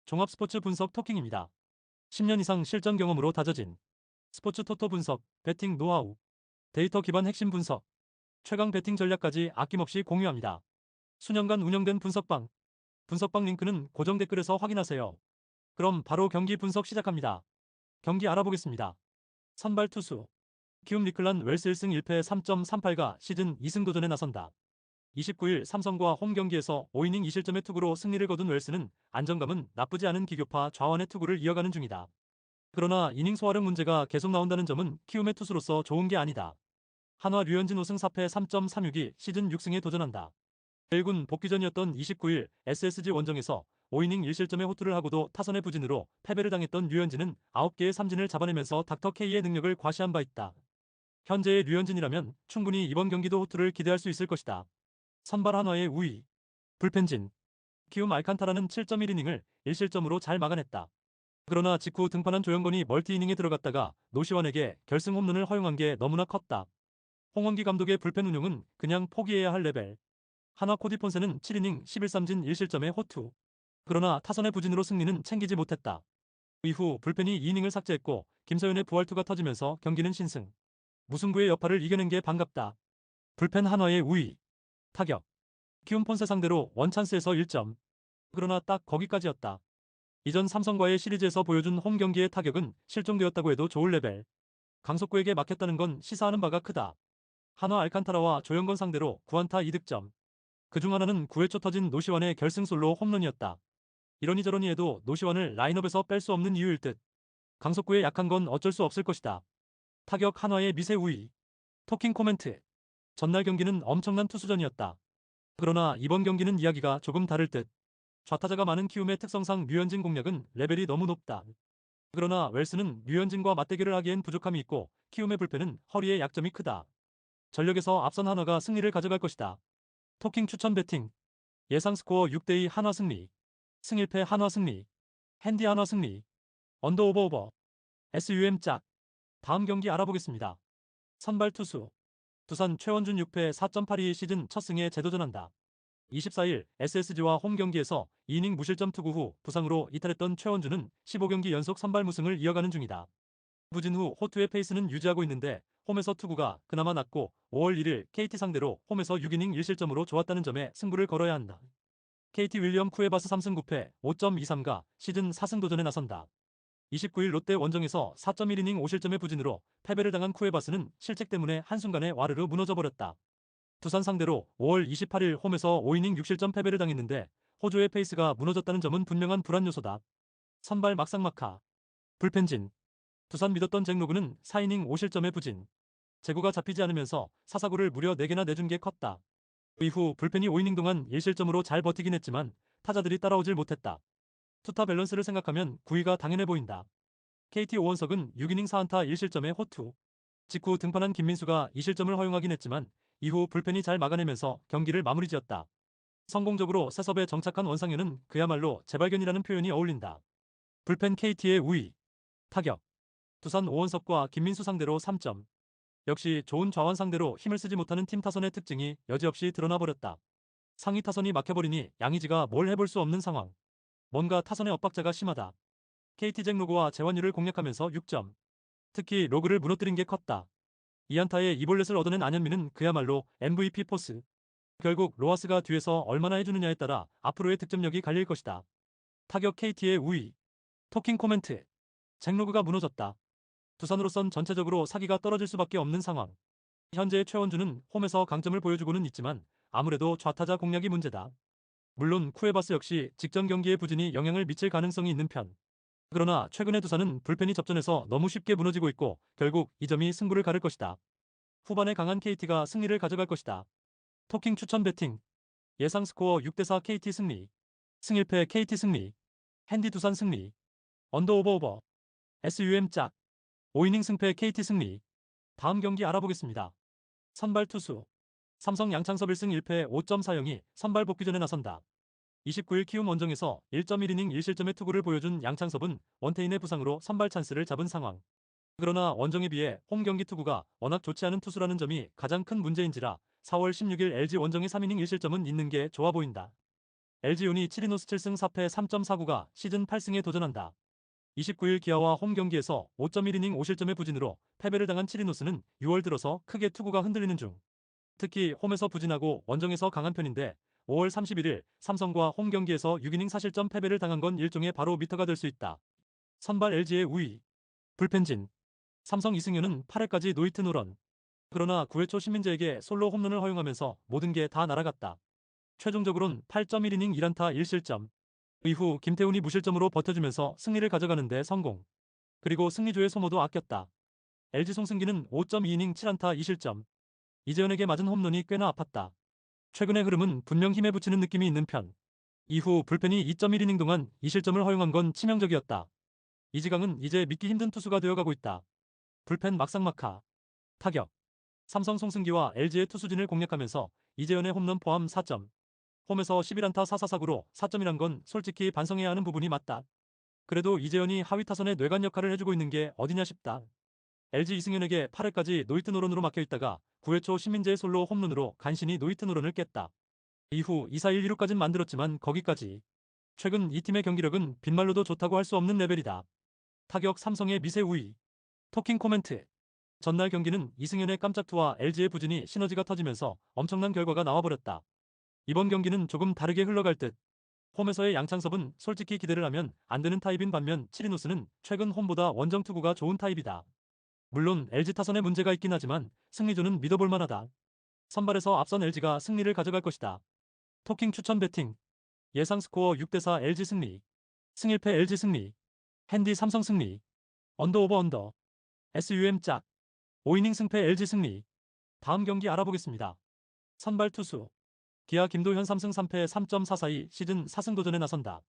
종합스포츠 분석 토킹입니다. 10년 이상 실전 경험으로 다져진 스포츠 토토 분석, 배팅 노하우, 데이터 기반 핵심 분석, 최강 배팅 전략까지 아낌없이 공유합니다. 수년간 운영된 분석방 링크는 고정 댓글에서 확인하세요. 그럼 바로 경기 분석 시작합니다. 경기 알아보겠습니다. 선발 투수 키움 리클란 웰스 1승 1패 3.38가 시즌 2승 도전에 나선다. 29일 삼성과 홈 경기에서 5이닝 2실점의 투구로 승리를 거둔 웰스는 안정감은 나쁘지 않은 기교파 좌완의 투구를 이어가는 중이다. 그러나 이닝 소화력 문제가 계속 나온다는 점은 키움의 투수로서 좋은 게 아니다. 한화 류현진 5승 4패 3.36이 시즌 6승에 도전한다. 1군 복귀전이었던 29일 SSG 원정에서 5이닝 1실점의 호투를 하고도 타선의 부진으로 패배를 당했던 류현진은 9개의 삼진을 잡아내면서 닥터 K의 능력을 과시한 바 있다. 현재의 류현진이라면 충분히 이번 경기도 호투를 기대할 수 있을 것이다. 선발 한화의 우위, 불펜진, 키움 알칸타라는 7.1이닝을 1실점으로 잘 막아냈다. 그러나 직후 등판한 조영건이 멀티이닝에 들어갔다가 노시환에게 결승 홈런을 허용한 게 너무나 컸다. 홍원기 감독의 불펜 운용은 그냥 포기해야 할 레벨. 한화 코디 폰세는 7이닝 11삼진 1실점의 호투. 그러나 타선의 부진으로 승리는 챙기지 못했다. 이후 불펜이 2이닝을 삭제했고 김서윤의 부활투가 터지면서 경기는 신승. 무승부의 여파를 이겨낸 게 반갑다. 불펜 한화의 우위, 타격. 키움 폰세 상대로 원찬스에서 1점. 그러나 딱 거기까지였다. 이전 삼성과의 시리즈에서 보여준 홈 경기의 타격은 실종되었다고 해도 좋을 레벨. 강석구에게 막혔다는 건 시사하는 바가 크다. 한화 알칸타라와 조영건 상대로 9안타 2득점. 그중 하나는 9회 초 터진 노시환의 결승솔로 홈런이었다. 이러니 저러니 해도 노시환을 라인업에서 뺄 수 없는 이유일 듯. 강석구의 약한 건 어쩔 수 없을 것이다. 타격 한화의 미세 우위. 토킹 코멘트. 전날 경기는 엄청난 투수전이었다. 그러나 이번 경기는 이야기가 조금 다를 듯. 좌타자가 많은 키움의 특성상 류현진 공략은 레벨이 너무 높다. 그러나 웰스는 류현진과 맞대결을 하기엔 부족함이 있고 키움의 불펜은 허리에 약점이 크다. 전력에서 앞선 한화가 승리를 가져갈 것이다. 토킹 추천 배팅. 예상 스코어 6대2 한화 승리. 승 1패 한화 승리. 핸디 한화 승리. 언더 오버 오버. SUM 짝. 다음 경기 알아보겠습니다. 선발 투수. 두산 최원준 6패 4.82 시즌 첫 승에 재도전한다. 24일 SSG와 홈 경기에서 2이닝 무실점 투구 후 부상으로 이탈했던 최원준은 15경기 연속 선발 무승을 이어가는 중이다. 부진 후 호투의 페이스는 유지하고 있는데 홈에서 투구가 그나마 낮고 5월 1일 KT 상대로 홈에서 6이닝 1실점으로 좋았다는 점에 승부를 걸어야 한다. KT 윌리엄 쿠에바스 3승 9패 5.23가 시즌 4승 도전에 나선다. 29일 롯데 원정에서 4.1이닝 5실점의 부진으로 패배를 당한 쿠에바스는 실책 때문에 한순간에 와르르 무너져버렸다. 두산 상대로 5월 28일 홈에서 5이닝 6실점 패배를 당했는데 호조의 페이스가 무너졌다는 점은 분명한 불안 요소다. 선발 막상막하. 불펜진. 두산 믿었던 잭로그는 4이닝 5실점의 부진. 제구가 잡히지 않으면서 사사구를 무려 4개나 내준 게 컸다. 이후 불펜이 5이닝 동안 1실점으로 잘 버티긴 했지만 타자들이 따라오질 못했다. 투타 밸런스를 생각하면 9위가 당연해 보인다. KT 오원석은 6이닝 4안타 1실점의 호투. 직후 등판한 김민수가 2실점을 허용하긴 했지만 이후 불펜이 잘 막아내면서 경기를 마무리 지었다. 성공적으로 셋업에 정착한 원상현은 그야말로 재발견이라는 표현이 어울린다. 불펜 KT의 우위. 타격. 두산 오원석과 김민수 상대로 3점. 역시 좋은 좌완 상대로 힘을 쓰지 못하는 팀 타선의 특징이 여지없이 드러나 버렸다. 상위 타선이 막혀버리니 양의지가 뭘 해볼 수 없는 상황. 뭔가 타선의 엇박자가 심하다. KT 잭 로그와 재환율을 공략하면서 6점. 특히 로그를 무너뜨린 게 컸다. 2안타에 이볼렛을 얻어낸 안현민은 그야말로 MVP 포스. 결국 로하스가 뒤에서 얼마나 해주느냐에 따라 앞으로의 득점력이 갈릴 것이다. 타격 KT의 우위. 토킹 코멘트. 잭로그가 무너졌다. 두산으로선 전체적으로 사기가 떨어질 수밖에 없는 상황. 현재의 최원주는 홈에서 강점을 보여주고는 있지만 아무래도 좌타자 공략이 문제다. 물론 쿠에바스 역시 직전 경기의 부진이 영향을 미칠 가능성이 있는 편. 그러나 최근의 두산은 불펜이 접전해서 너무 쉽게 무너지고 있고 결국 이 점이 승부를 가를 것이다. 후반에 강한 KT가 승리를 가져갈 것이다. 토킹 추천 배팅. 예상 스코어 6대4 KT 승리. 승 1패 KT 승리. 핸디 두산 승리. 언더 오버 오버. SUM 짝. 5이닝 승패 KT 승리. 다음 경기 알아보겠습니다. 선발 투수. 삼성 양창섭 1승 1패 5.40이 선발 복귀전에 나선다. 29일 키움 원정에서 1.1이닝 1실점의 투구를 보여준 양창섭은 원태인의 부상으로 선발 찬스를 잡은 상황. 그러나 원정에 비해 홈 경기 투구가 워낙 좋지 않은 투수라는 점이 가장 큰 문제인지라 4월 16일 LG 원정의 3이닝 1실점은 있는 게 좋아 보인다. LG운이 7이노스 7승 4패 3.49가 시즌 8승에 도전한다. 29일 기아와 홈 경기에서 5.1이닝 5실점의 부진으로 패배를 당한 7이노스는 6월 들어서 크게 투구가 흔들리는 중. 특히 홈에서 부진하고 원정에서 강한 편인데 5월 31일 삼성과 홈 경기에서 6이닝 4실점 패배를 당한 건 일종의 바로미터가 될 수 있다. 선발 LG의 우위. 불펜진. 삼성 이승효는 8회까지 노히트 노런. 그러나 9회 초 신민재에게 솔로 홈런을 허용하면서 모든 게 다 날아갔다. 최종적으론 8.1이닝 1안타 1실점. 이후 김태훈이 무실점으로 버텨주면서 승리를 가져가는데 성공. 그리고 승리조의 소모도 아꼈다. LG 송승기는 5.2이닝 7안타 2실점. 이재현에게 맞은 홈런이 꽤나 아팠다. 최근의 흐름은 분명 힘에 부치는 느낌이 있는 편. 이후 불펜이 2.1이닝 동안 2실점을 허용한 건 치명적이었다. 이지강은 이제 믿기 힘든 투수가 되어가고 있다. 불펜 막상막하. 타격. 삼성 송승기와 LG의 투수진을 공략하면서 이재현의 홈런 포함 4점. 홈에서 11안타 4사사구로 4점이란 건 솔직히 반성해야 하는 부분이 맞다. 그래도 이재현이 하위 타선의 뇌관 역할을 해주고 있는 게 어디냐 싶다. LG 이승현에게 8회까지 노히트 노런으로 막혀있다가 9회 초 신민재의 솔로 홈런으로 간신히 노히트 노런을 깼다. 이후 2-4-1 2루까진 만들었지만 거기까지. 최근 이 팀의 경기력은 빈말로도 좋다고 할 수 없는 레벨이다. 타격 삼성의 미세 우위. 토킹 코멘트. 전날 경기는 이승현의 깜짝투와 LG의 부진이 시너지가 터지면서 엄청난 결과가 나와버렸다. 이번 경기는 조금 다르게 흘러갈 듯. 홈에서의 양창섭은 솔직히 기대를 하면 안 되는 타입인 반면 치리노스는 최근 홈보다 원정 투구가 좋은 타입이다. 물론 LG 타선에 문제가 있긴 하지만 승리조는 믿어볼 만하다. 선발에서 앞선 LG가 승리를 가져갈 것이다. 토킹 추천 배팅. 예상 스코어 6대4 LG 승리. 승일패 LG 승리. 핸디 삼성 승리. 언더 오버 언더. SUM 짝. 5이닝 승패 LG 승리. 다음 경기 알아보겠습니다. 선발 투수. 기아 김도현 3승 3패 3.442 시즌 4승 도전에 나선다.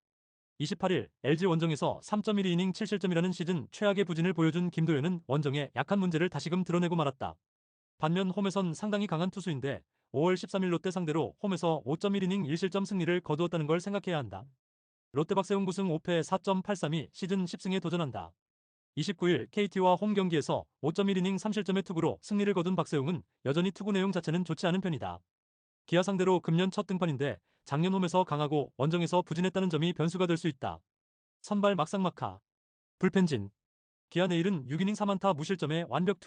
28일 LG 원정에서 3.12이닝 7실점이라는 시즌 최악의 부진을 보여준 김도현은 원정의 약한 문제를 다시금 드러내고 말았다. 반면 홈에선 상당히 강한 투수인데 5월 13일 롯데 상대로 홈에서 5.1이닝 1실점 승리를 거두었다는 걸 생각해야 한다. 롯데 박세웅 9승 5패 4.832 시즌 10승에 도전한다. 29일 KT와 홈 경기에서 5.1이닝 3실점의 투구로 승리를 거둔 박세웅은 여전히 투구 내용 자체는 좋지 않은 편이다. 기아 상대로 금년 첫 등판인데 작년 홈에서 강하고 원정에서 부진했다는 점이 변수가 될 수 있다. 선발 막상막하. 불펜진. 기아 내일은 6이닝 3안타 무실점의 완벽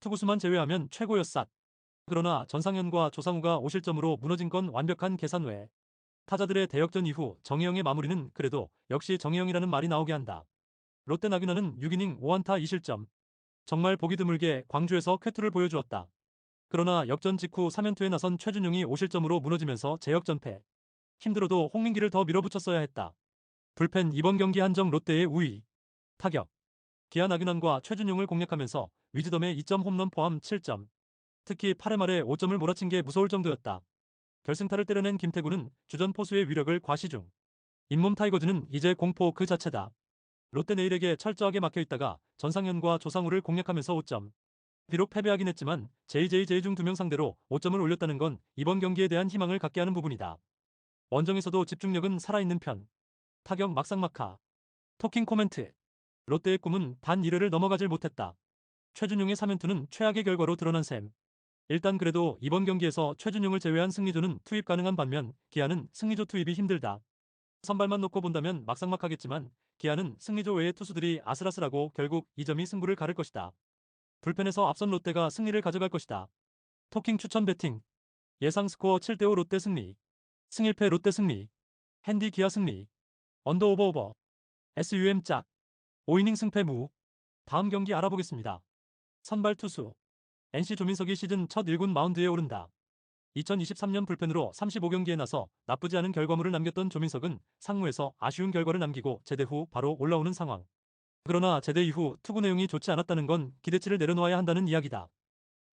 투구수만 제외하면 최고였싹. 그러나 전상현과 조상우가 5실점으로 무너진 건 완벽한 계산 외. 타자들의 대역전 이후 정혜영의 마무리는 그래도 역시 정혜영이라는 말이 나오게 한다. 롯데 나균아는 6이닝 5안타 2실점. 정말 보기 드물게 광주에서 쾌투를 보여주었다. 그러나 역전 직후 3연투에 나선 최준용이 5실점으로 무너지면서 제역전패. 힘들어도 홍민기를 더 밀어붙였어야 했다. 불펜 이번 경기 한정 롯데의 우위. 타격. 기아 나균환과 최준용을 공략하면서 위즈덤의 2점 홈런 포함 7점. 특히 8회 말에 5점을 몰아친 게 무서울 정도였다. 결승타를 때려낸 김태구는 주전 포수의 위력을 과시 중. 잇몸 타이거즈는 이제 공포 그 자체다. 롯데 내일에게 철저하게 막혀있다가 전상현과 조상우를 공략하면서 5점. 비록 패배하긴 했지만 JJ 중 2명 상대로 5점을 올렸다는 건 이번 경기에 대한 희망을 갖게 하는 부분이다. 원정에서도 집중력은 살아있는 편. 타격 막상막하. 토킹 코멘트. 롯데의 꿈은 단 1회를 넘어가질 못했다. 최준용의 3연투는 최악의 결과로 드러난 셈. 일단 그래도 이번 경기에서 최준용을 제외한 승리조는 투입 가능한 반면 기아는 승리조 투입이 힘들다. 선발만 놓고 본다면 막상막하겠지만 기아는 승리조 외의 투수들이 아슬아슬하고 결국 이 점이 승부를 가를 것이다. 불펜에서 앞선 롯데가 승리를 가져갈 것이다. 토킹 추천 배팅. 예상 스코어 7대5 롯데 승리. 승일패 롯데 승리. 핸디 기아 승리. 언더 오버 오버. SUM 짝. 5이닝 승패 무. 다음 경기 알아보겠습니다. 선발 투수. NC 조민석이 시즌 첫 1군 마운드에 오른다. 2023년 불펜으로 35경기에 나서 나쁘지 않은 결과물을 남겼던 조민석은 상무에서 아쉬운 결과를 남기고 제대 후 바로 올라오는 상황. 그러나 제대 이후 투구 내용이 좋지 않았다는 건 기대치를 내려놓아야 한다는 이야기다.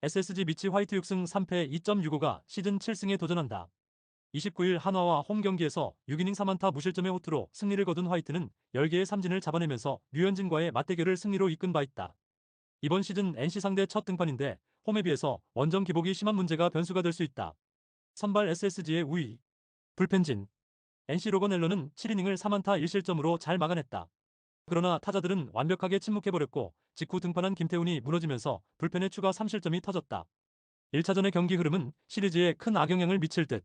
SSG 미치 화이트 6승 3패 2.65가 시즌 7승에 도전한다. 29일 한화와 홈 경기에서 6이닝 3안타 무실점의 호투로 승리를 거둔 화이트는 10개의 삼진을 잡아내면서 류현진과의 맞대결을 승리로 이끈 바 있다. 이번 시즌 NC 상대 첫 등판인데 홈에 비해서 원정 기복이 심한 문제가 변수가 될 수 있다. 선발 SSG의 우위. 불펜진. NC 로건 앨런은 7이닝을 3안타 1실점으로 잘 막아냈다. 그러나 타자들은 완벽하게 침묵해버렸고 직후 등판한 김태훈이 무너지면서 불펜에 추가 3실점이 터졌다. 1차전의 경기 흐름은 시리즈에 큰 악영향을 미칠 듯.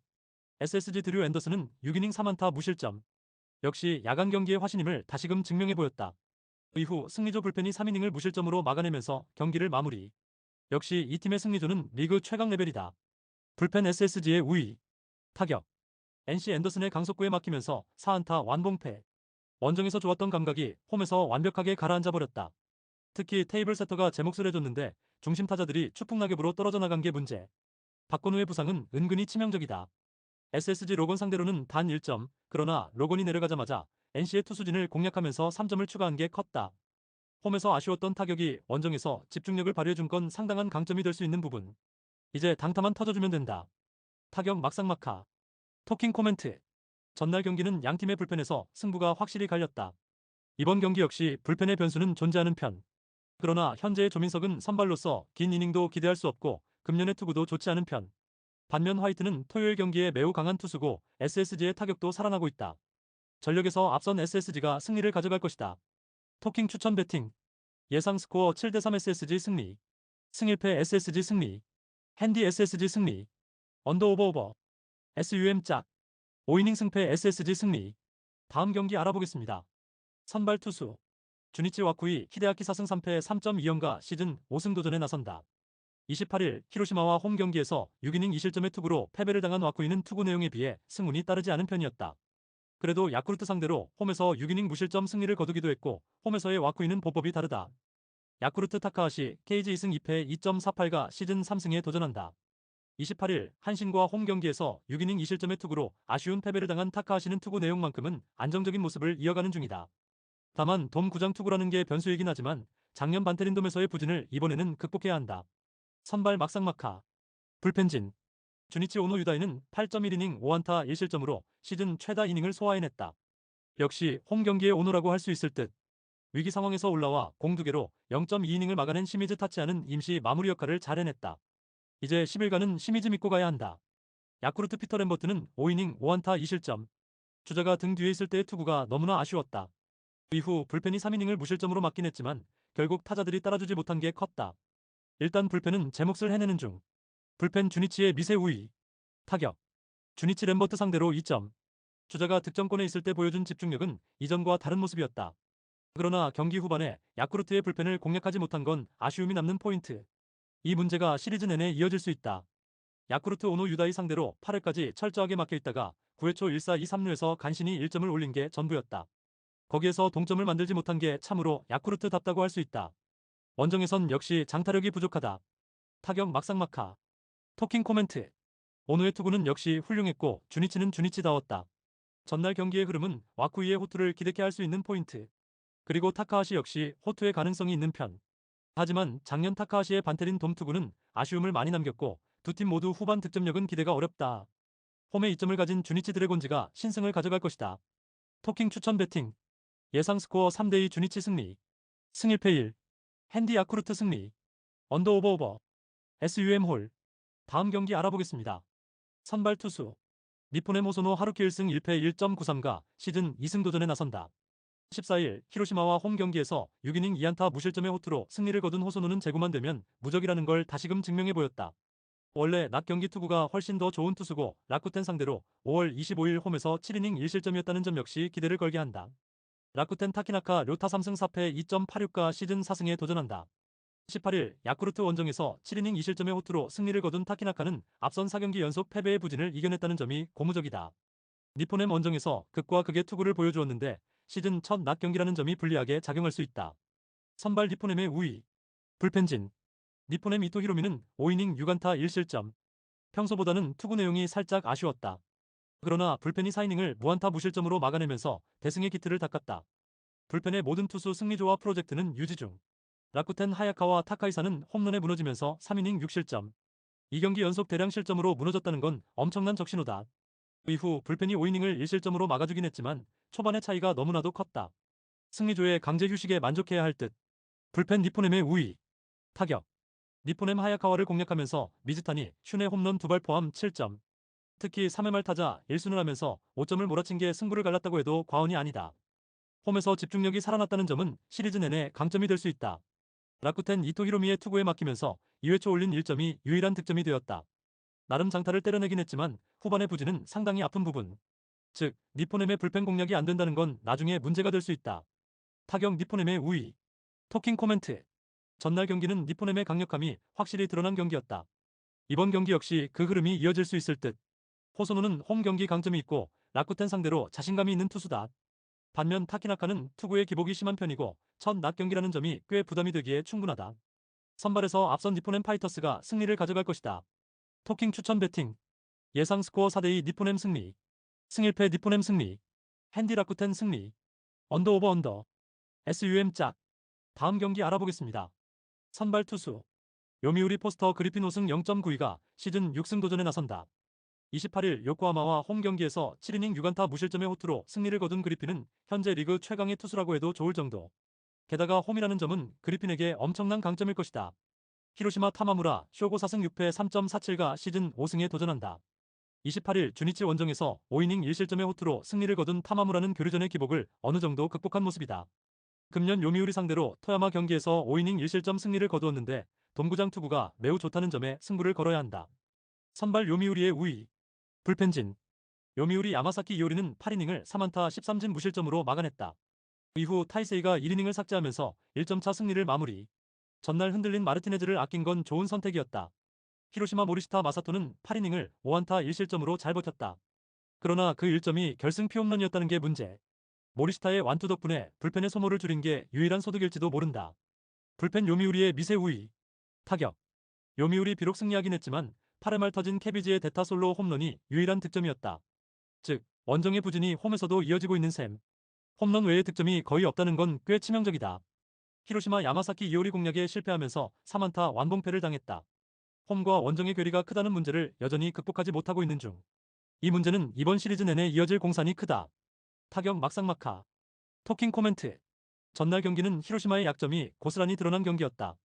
SSG 드류 앤더슨은 6이닝 3안타 무실점. 역시 야간 경기의 화신임을 다시금 증명해 보였다. 이후 승리조 불펜이 3이닝을 무실점으로 막아내면서 경기를 마무리. 역시 이 팀의 승리조는 리그 최강 레벨이다. 불펜 SSG의 우위. 타격. NC 앤더슨의 강속구에 막히면서 4안타 완봉패. 원정에서 좋았던 감각이 홈에서 완벽하게 가라앉아 버렸다. 특히 테이블 세터가 제 몫을 해줬는데 중심 타자들이 추풍낙엽으로 떨어져 나간 게 문제. 박건우의 부상은 은근히 치명적이다. SSG 로건 상대로는 단 1점, 그러나 로건이 내려가자마자 NC의 투수진을 공략하면서 3점을 추가한 게 컸다. 홈에서 아쉬웠던 타격이 원정에서 집중력을 발휘해준 건 상당한 강점이 될 수 있는 부분. 이제 당타만 터져주면 된다. 타격 막상막하. 토킹 코멘트. 전날 경기는 양팀의 불펜에서 승부가 확실히 갈렸다. 이번 경기 역시 불펜의 변수는 존재하는 편. 그러나 현재의 조민석은 선발로서 긴 이닝도 기대할 수 없고 금년의 투구도 좋지 않은 편. 반면 화이트는 토요일 경기에 매우 강한 투수고 SSG의 타격도 살아나고 있다. 전력에서 앞선 SSG가 승리를 가져갈 것이다. 토킹 추천 배팅. 예상 스코어 7대3 SSG 승리. 승일패 SSG 승리. 핸디 SSG 승리. 언더 오버 오버. SUM 짝. 5이닝 승패 SSG 승리. 다음 경기 알아보겠습니다. 선발 투수. 주니치 와쿠이 히데아키 4승 3패 3.2연가 시즌 5승 도전에 나선다. 28일 히로시마와 홈 경기에서 6이닝 2실점의 투구로 패배를 당한 와쿠이는 투구 내용에 비해 승운이 따르지 않은 편이었다. 그래도 야쿠르트 상대로 홈에서 6이닝 무실점 승리를 거두기도 했고 홈에서의 와쿠이는 보법이 다르다. 야쿠르트 타카하시 KG 2승 2패 2.48가 시즌 3승에 도전한다. 28일 한신과 홈 경기에서 6이닝 2실점의 투구로 아쉬운 패배를 당한 타카하시는 투구 내용만큼은 안정적인 모습을 이어가는 중이다. 다만 돔 구장 투구라는 게 변수이긴 하지만 작년 반테린 돔에서의 부진을 이번에는 극복해야 한다. 선발 막상막하. 불펜진. 주니치 오노 유다이는 8.1이닝 5안타 1실점으로 시즌 최다 이닝을 소화해냈다. 역시 홈 경기의 오노라고 할 수 있을 듯. 위기 상황에서 올라와 공 2개로 0.2이닝을 막아낸 시미즈 타치아는 임시 마무리 역할을 잘 해냈다. 이제 10일간은 시미즈 믿고 가야 한다. 야쿠르트 피터 램버트는 5이닝 5안타 2실점. 주자가 등 뒤에 있을 때의 투구가 너무나 아쉬웠다. 이후 불펜이 3이닝을 무실점으로 막긴 했지만 결국 타자들이 따라주지 못한 게 컸다. 일단 불펜은 제 몫을 해내는 중. 불펜 주니치의 미세 우위. 타격. 주니치 램버트 상대로 2점. 주자가 득점권에 있을 때 보여준 집중력은 이전과 다른 모습이었다. 그러나 경기 후반에 야쿠르트의 불펜을 공략하지 못한 건 아쉬움이 남는 포인트. 이 문제가 시리즈 내내 이어질 수 있다. 야쿠르트 오노 유다이 상대로 8회까지 철저하게 막혀있다가 9회 초 1사 2, 3루에서 간신히 1점을 올린 게 전부였다. 거기에서 동점을 만들지 못한 게 참으로 야쿠르트답다고 할 수 있다. 원정에선 역시 장타력이 부족하다. 타격 막상막하. 토킹 코멘트. 오노의 투구는 역시 훌륭했고 주니치는 주니치다웠다. 전날 경기의 흐름은 와쿠이의 호투를 기대케 할 수 있는 포인트. 그리고 타카하시 역시 호투의 가능성이 있는 편. 하지만 작년 타카하시의 반테린 돔 투구는 아쉬움을 많이 남겼고 두 팀 모두 후반 득점력은 기대가 어렵다. 홈에 이점을 가진 주니치 드래곤즈가 신승을 가져갈 것이다. 토킹 추천 배팅. 예상 스코어 3대2 주니치 승리. 승일패 1. 핸디 야쿠르트 승리. 언더 오버 오버. SUM 홀. 다음 경기 알아보겠습니다. 선발 투수. 니폰의 모소노 하루키 1승 1패 1.93가 시즌 2승 도전에 나선다. 14일 히로시마와 홈 경기에서 6이닝 2안타 무실점의 호투로 승리를 거둔 호소노는 제구만 되면 무적이라는 걸 다시금 증명해 보였다. 원래 낮 경기 투구가 훨씬 더 좋은 투수고 라쿠텐 상대로 5월 25일 홈에서 7이닝 1실점이었다는 점 역시 기대를 걸게 한다. 라쿠텐 타키나카 료타 3승 4패 2.86가 시즌 4승에 도전한다. 18일 야쿠르트 원정에서 7이닝 2실점의 호투로 승리를 거둔 타키나카는 앞선 4경기 연속 패배의 부진을 이겨냈다는 점이 고무적이다. 니포넴 원정에서 극과 극의 투구를 보여주었는데 시즌 첫 낮 경기라는 점이 불리하게 작용할 수 있다. 선발 니포넴의 우위. 불펜진. 니포넴 이토 히로미는 5이닝 6안타 1실점. 평소보다는 투구 내용이 살짝 아쉬웠다. 그러나 불펜이 4이닝을 무안타 무실점으로 막아내면서 대승의 기틀을 닦았다. 불펜의 모든 투수 승리조화 프로젝트는 유지 중. 라쿠텐 하야카와 타카이사는 홈런에 무너지면서 3이닝 6실점. 2경기 연속 대량 실점으로 무너졌다는 건 엄청난 적신호다. 이후 불펜이 5이닝을 1실점으로 막아주긴 했지만 초반의 차이가 너무나도 컸다. 승리조의 강제 휴식에 만족해야 할 듯. 불펜 니포넴의 우위. 타격. 니포넴 하야카와를 공략하면서 미즈타니 슌의 홈런 2발 포함 7점. 특히 3회 말 타자 1순을 하면서 5점을 몰아친 게 승부를 갈랐다고 해도 과언이 아니다. 홈에서 집중력이 살아났다는 점은 시리즈 내내 강점이 될 수 있다. 라쿠텐 이토 히로미의 투구에 막히면서 2회 초 올린 1점이 유일한 득점이 되었다. 나름 장타를 때려내긴 했지만 후반의 부진은 상당히 아픈 부분. 즉, 니포넴의 불펜 공략이 안 된다는 건 나중에 문제가 될 수 있다. 타격 니포넴의 우위. 토킹 코멘트. 전날 경기는 니포넴의 강력함이 확실히 드러난 경기였다. 이번 경기 역시 그 흐름이 이어질 수 있을 듯. 호소노는 홈 경기 강점이 있고 라쿠텐 상대로 자신감이 있는 투수다. 반면 타키나카는 투구의 기복이 심한 편이고 첫 낮 경기라는 점이 꽤 부담이 되기에 충분하다. 선발에서 앞선 니포넴 파이터스가 승리를 가져갈 것이다. 토킹 추천 배팅. 예상 스코어 4대2 니포넴 승리. 승일패 니포넴 승리. 핸디 라쿠텐 승리. 언더 오버 언더. SUM 짝. 다음 경기 알아보겠습니다. 선발 투수. 요미우리 포스터 그리핀 우승 0.92가 시즌 6승 도전에 나선다. 28일 요코하마와 홈 경기에서 7이닝 6안타 무실점의 호투로 승리를 거둔 그리핀은 현재 리그 최강의 투수라고 해도 좋을 정도. 게다가 홈이라는 점은 그리핀에게 엄청난 강점일 것이다. 히로시마 타마무라 쇼고 4승 6패 3.47가 시즌 5승에 도전한다. 28일 주니치 원정에서 5이닝 1실점의 호투로 승리를 거둔 타마무라는 교류전의 기복을 어느 정도 극복한 모습이다. 금년 요미우리 상대로 토야마 경기에서 5이닝 1실점 승리를 거두었는데 동구장 투구가 매우 좋다는 점에 승부를 걸어야 한다. 선발 요미우리의 우위. 불펜진. 요미우리 야마사키 이오리는 8이닝을 3안타 13진 무실점으로 막아냈다. 이후 타이세이가 1이닝을 삭제하면서 1점차 승리를 마무리. 전날 흔들린 마르티네즈를 아낀 건 좋은 선택이었다. 히로시마 모리시타 마사토는 8이닝을 5안타 1실점으로 잘 버텼다. 그러나 그 1점이 결승 피홈런이었다는 게 문제. 모리시타의 완투 덕분에 불펜의 소모를 줄인 게 유일한 소득일지도 모른다. 불펜 요미우리의 미세 우위. 타격. 요미우리 비록 승리하긴 했지만 8회 말 터진 캐비지의 대타 솔로 홈런이 유일한 득점이었다. 즉, 원정의 부진이 홈에서도 이어지고 있는 셈. 홈런 외의 득점이 거의 없다는 건 꽤 치명적이다. 히로시마 야마사키 이오리 공략에 실패하면서 3안타 완봉패를 당했다. 홈과 원정의 괴리가 크다는 문제를 여전히 극복하지 못하고 있는 중. 이 문제는 이번 시리즈 내내 이어질 공산이 크다. 타격 막상막하. 토킹 코멘트. 전날 경기는 히로시마의 약점이 고스란히 드러난 경기였다.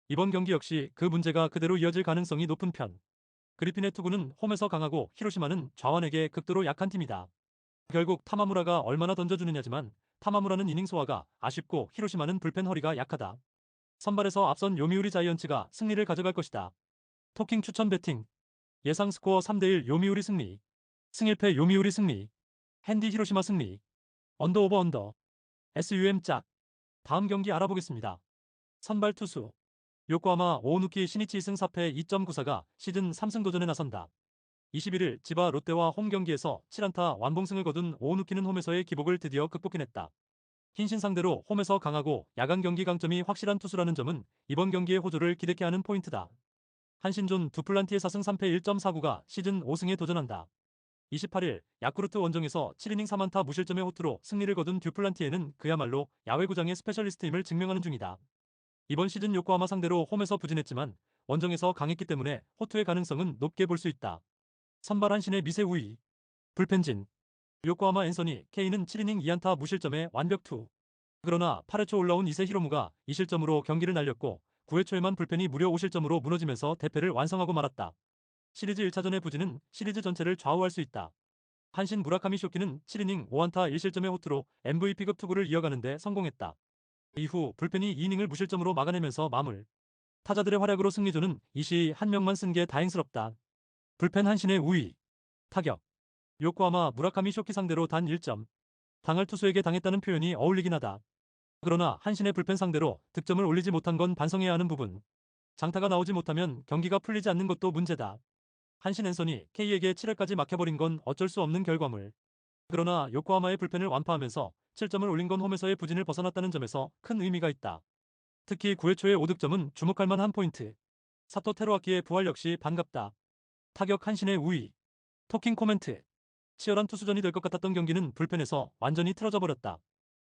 이번 경기 역시 그 문제가 그대로 이어질 가능성이 높은 편. 그리핀의 투구는 홈에서 강하고 히로시마는 좌완에게 극도로 약한 팀이다. 결국 타마무라가 얼마나 던져주느냐지만 타마무라는 이닝 소화가 아쉽고 히로시마는 불펜 허리가 약하다. 선발에서 앞선 요미우리 자이언츠가 승리를 가져갈 것이다. 토킹 추천 배팅. 예상 스코어 3대1 요미우리 승리. 승일패 요미우리 승리. 핸디 히로시마 승리. 언더 오버 언더. SUM 짝. 다음 경기 알아보겠습니다. 선발 투수. 요코하마 오우누키 시니치 2승 4패 2.94가 시즌 3승 도전에 나선다. 21일 지바 롯데와 홈 경기에서 7안타 완봉승을 거둔 오우누키는 홈에서의 기복을 드디어 극복해냈다. 흰신 상대로 홈에서 강하고 야간 경기 강점이 확실한 투수라는 점은 이번 경기의 호조를 기대케 하는 포인트다. 한신존 두플란티의 4승 3패 1.49가 시즌 5승에 도전한다. 28일 야쿠르트 원정에서 7이닝 3안타 무실점의 호투로 승리를 거둔 듀플란티에는 그야말로 야외구장의 스페셜리스트임을 증명하는 중이다. 이번 시즌 요코하마 상대로 홈에서 부진했지만 원정에서 강했기 때문에 호투의 가능성은 높게 볼 수 있다. 선발 한신의 미세 우위. 불펜진. 요코하마 앤서니 K는 7이닝 2안타 무실점의 완벽투. 그러나 8회 초 올라온 이세 히로무가 2실점으로 경기를 날렸고 9회 초에만 불펜이 무려 5실점으로 무너지면서 대패를 완성하고 말았다. 시리즈 1차전의 부진은 시리즈 전체를 좌우할 수 있다. 한신 무라카미 쇼키는 7이닝 5안타 1실점의 호투로 MVP급 투구를 이어가는데 성공했다. 이후 불펜이 2이닝을 무실점으로 막아내면서 마물. 타자들의 활약으로 승리조는 이 시 한 명만 쓴 게 다행스럽다. 불펜 한신의 우위. 타격. 요코하마 무라카미 쇼키 상대로 단 1점. 당할 투수에게 당했다는 표현이 어울리긴 하다. 그러나 한신의 불펜 상대로 득점을 올리지 못한 건 반성해야 하는 부분. 장타가 나오지 못하면 경기가 풀리지 않는 것도 문제다. 한신 앤서니 K에게 7회까지 막혀버린 건 어쩔 수 없는 결과물. 그러나 요코하마의 불펜을 완파하면서 7점을 올린 건 홈에서의 부진을 벗어났다는 점에서 큰 의미가 있다. 특히 9회 초의 5득점은 주목할 만한 포인트. 사토 테루아키의 부활 역시 반갑다. 타격 한신의 우위. 토킹 코멘트. 치열한 투수전이 될 것 같았던 경기는 불펜에서 완전히 틀어져 버렸다.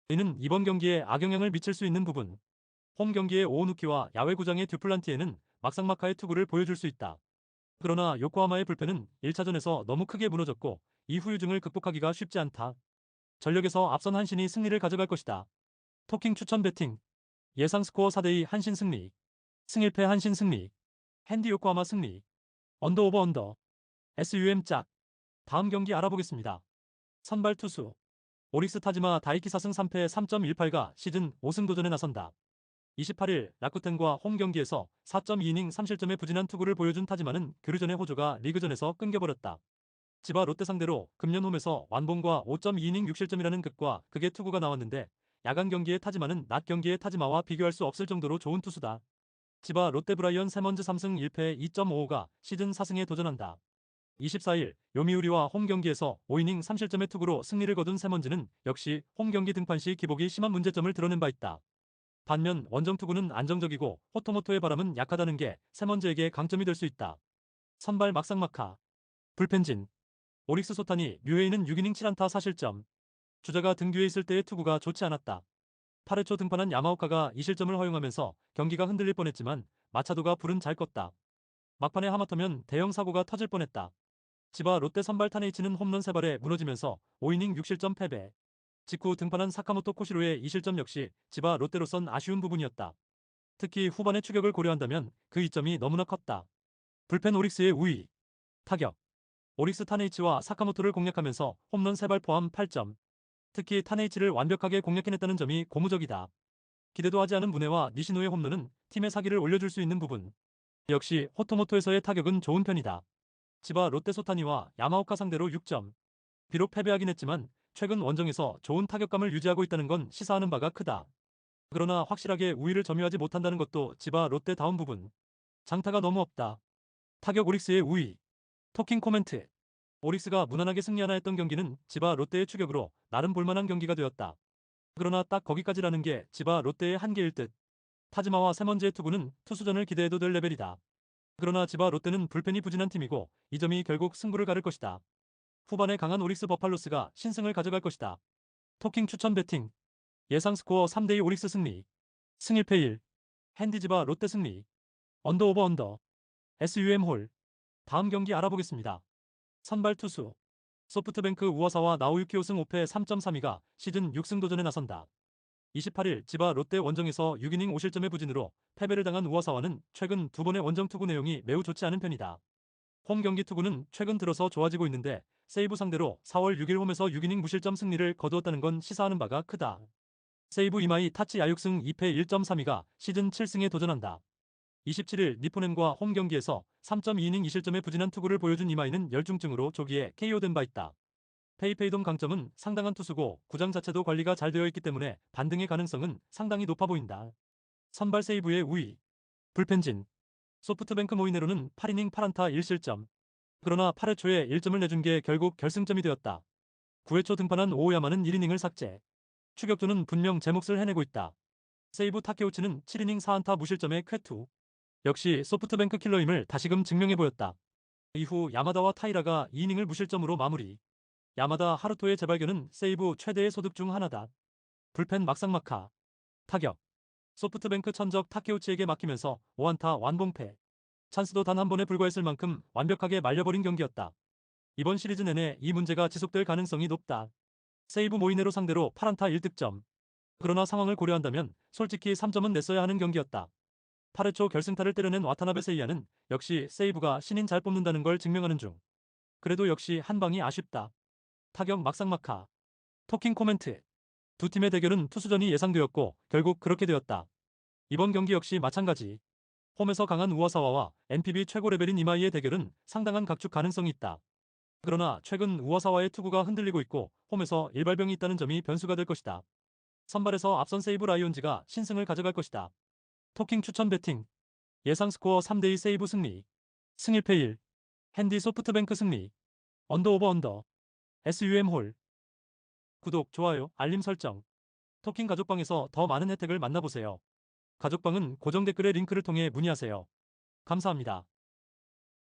이는 이번 경기에 악영향을 미칠 수 있는 부분. 홈 경기의 오오누키와 야외구장의 듀플란티에는 막상막하의 투구를 보여줄 수 있다. 그러나 요코하마의 불펜은 1차전에서 너무 크게 무너졌고 이 후유증을 극복하기가 쉽지 않다. 전력에서 앞선 한신이 승리를 가져갈 것이다. 토킹 추천 배팅. 예상 스코어 4대2 한신 승리. 승일패 한신 승리. 핸디 요코하마 승리. 언더 오버 언더. SUM 짝. 다음 경기 알아보겠습니다. 선발 투수. 오릭스 타지마 다이키 4승 3패 3.18가 시즌 5승 도전에 나선다. 28일 라쿠텐과 홈 경기에서 4.2이닝 3실점의 부진한 투구를 보여준 타지마는 교류전의 호조가 리그전에서 끊겨버렸다. 지바 롯데 상대로 금년 홈에서 완봉과 5.2이닝 6실점이라는 극과 극의 투구가 나왔는데 야간 경기의 타지마는 낮 경기의 타지마와 비교할 수 없을 정도로 좋은 투수다. 지바 롯데 브라이언 세먼즈 3승 1패 2.55가 시즌 4승에 도전한다. 24일 요미우리와 홈 경기에서 5이닝 3실점의 투구로 승리를 거둔 세먼즈는 역시 홈 경기 등판 시 기복이 심한 문제점을 드러낸 바 있다. 반면 원정 투구는 안정적이고 호토모토의 바람은 약하다는 게 세먼즈에게 강점이 될 수 있다. 선발 막상막하 불펜진 오릭스 소탄이 류에이는 6이닝 7안타 4실점 주자가 등 뒤에 있을 때의 투구가 좋지 않았다. 8회 초 등판한 야마오카가 2실점을 허용하면서 경기가 흔들릴 뻔했지만 마차도가 불은 잘 껐다. 막판에 하마터면 대형 사고가 터질 뻔했다. 지바 롯데 선발 타네이치는 홈런 3발에 무너지면서 5이닝 6실점 패배. 직후 등판한 사카모토 코시로의 2실점 역시 지바 롯데로선 아쉬운 부분이었다. 특히 후반의 추격을 고려한다면 그 이점이 너무나 컸다. 불펜 오릭스의 우위. 타격. 오릭스 타네이치와 사카모토를 공략하면서 홈런 3발 포함 8점. 특히 타네이치를 완벽하게 공략해냈다는 점이 고무적이다. 기대도 하지 않은 문해와 니시노의 홈런은 팀의 사기를 올려줄 수 있는 부분. 역시 호토모토에서의 타격은 좋은 편이다. 지바 롯데 소타니와 야마오카 상대로 6점. 비록 패배하긴 했지만 최근 원정에서 좋은 타격감을 유지하고 있다는 건 시사하는 바가 크다. 그러나 확실하게 우위를 점유하지 못한다는 것도 지바 롯데다운 부분. 장타가 너무 없다. 타격 오릭스의 우위. 토킹 코멘트. 오릭스가 무난하게 승리하나 했던 경기는 지바 롯데의 추격으로 나름 볼만한 경기가 되었다. 그러나 딱 거기까지라는 게 지바 롯데의 한계일 듯. 타지마와 세먼즈의 투구는 투수전을 기대해도 될 레벨이다. 그러나 지바 롯데는 불펜이 부진한 팀이고 이 점이 결국 승부를 가를 것이다. 후반에 강한 오릭스 버팔로스가 신승을 가져갈 것이다. 토킹 추천 배팅. 예상 스코어 3대2 오릭스 승리. 승 1패 1. 핸디지바 롯데 승리. 언더 오버 언더. SUM 홀. 다음 경기 알아보겠습니다. 선발 투수. 소프트뱅크 우와사와 나오유키 5승 5패 3.32가 시즌 6승 도전에 나선다. 28일 지바 롯데 원정에서 6이닝 5실점의 부진으로 패배를 당한 우와사와는 최근 두 번의 원정 투구 내용이 매우 좋지 않은 편이다. 홈 경기 투구는 최근 들어서 좋아지고 있는데 세이브 상대로 4월 6일 홈에서 6이닝 무실점 승리를 거두었다는 건 시사하는 바가 크다. 세이브 이마이 타치 야육승 2패 1.32가 시즌 7승에 도전한다. 27일 니포넨과 홈 경기에서 3.2이닝 2실점의 부진한 투구를 보여준 이마이는 열중증으로 조기에 KO된 바 있다. 페이페이돔 강점은 상당한 투수고 구장 자체도 관리가 잘 되어 있기 때문에 반등의 가능성은 상당히 높아 보인다. 선발 세이브의 우위. 불펜진. 소프트뱅크 모이네로는 8이닝 8안타 1실점. 그러나 8회 초에 1점을 내준 게 결국 결승점이 되었다. 9회 초 등판한 오오야마는 1이닝을 삭제. 추격조는 분명 제 몫을 해내고 있다. 세이브 타케우치는 7이닝 4안타 무실점의 쾌투. 역시 소프트뱅크 킬러임을 다시금 증명해 보였다. 이후 야마다와 타이라가 2이닝을 무실점으로 마무리. 야마다 하루토의 재발견은 세이브 최대의 소득 중 하나다. 불펜 막상막하. 타격. 소프트뱅크 천적 타케우치에게 맡기면서 5안타 완봉패. 찬스도 단 한 번에 불과했을 만큼 완벽하게 말려버린 경기였다. 이번 시리즈 내내 이 문제가 지속될 가능성이 높다. 세이브 모이네로 상대로 8안타 1득점. 그러나 상황을 고려한다면 솔직히 3점은 냈어야 하는 경기였다. 8회 초 결승타를 때려낸 와타나베 세이야는 역시 세이브가 신인 잘 뽑는다는 걸 증명하는 중. 그래도 역시 한 방이 아쉽다. 타격 막상막하. 토킹 코멘트. 두 팀의 대결은 투수전이 예상되었고 결국 그렇게 되었다. 이번 경기 역시 마찬가지. 홈에서 강한 우와사와와 NPB 최고 레벨인 이마이의 대결은 상당한 각축 가능성이 있다. 그러나 최근 우와사와의 투구가 흔들리고 있고 홈에서 일발병이 있다는 점이 변수가 될 것이다. 선발에서 앞선 세이브 라이온즈가 신승을 가져갈 것이다. 토킹 추천 배팅. 예상 스코어 3대2 세이브 승리. 승 1패 1. 핸디 소프트뱅크 승리. 언더 오버 언더. SUM 홀. 구독, 좋아요, 알림 설정. 토킹 가족방에서 더 많은 혜택을 만나보세요. 가족방은 고정 댓글의 링크를 통해 문의하세요. 감사합니다.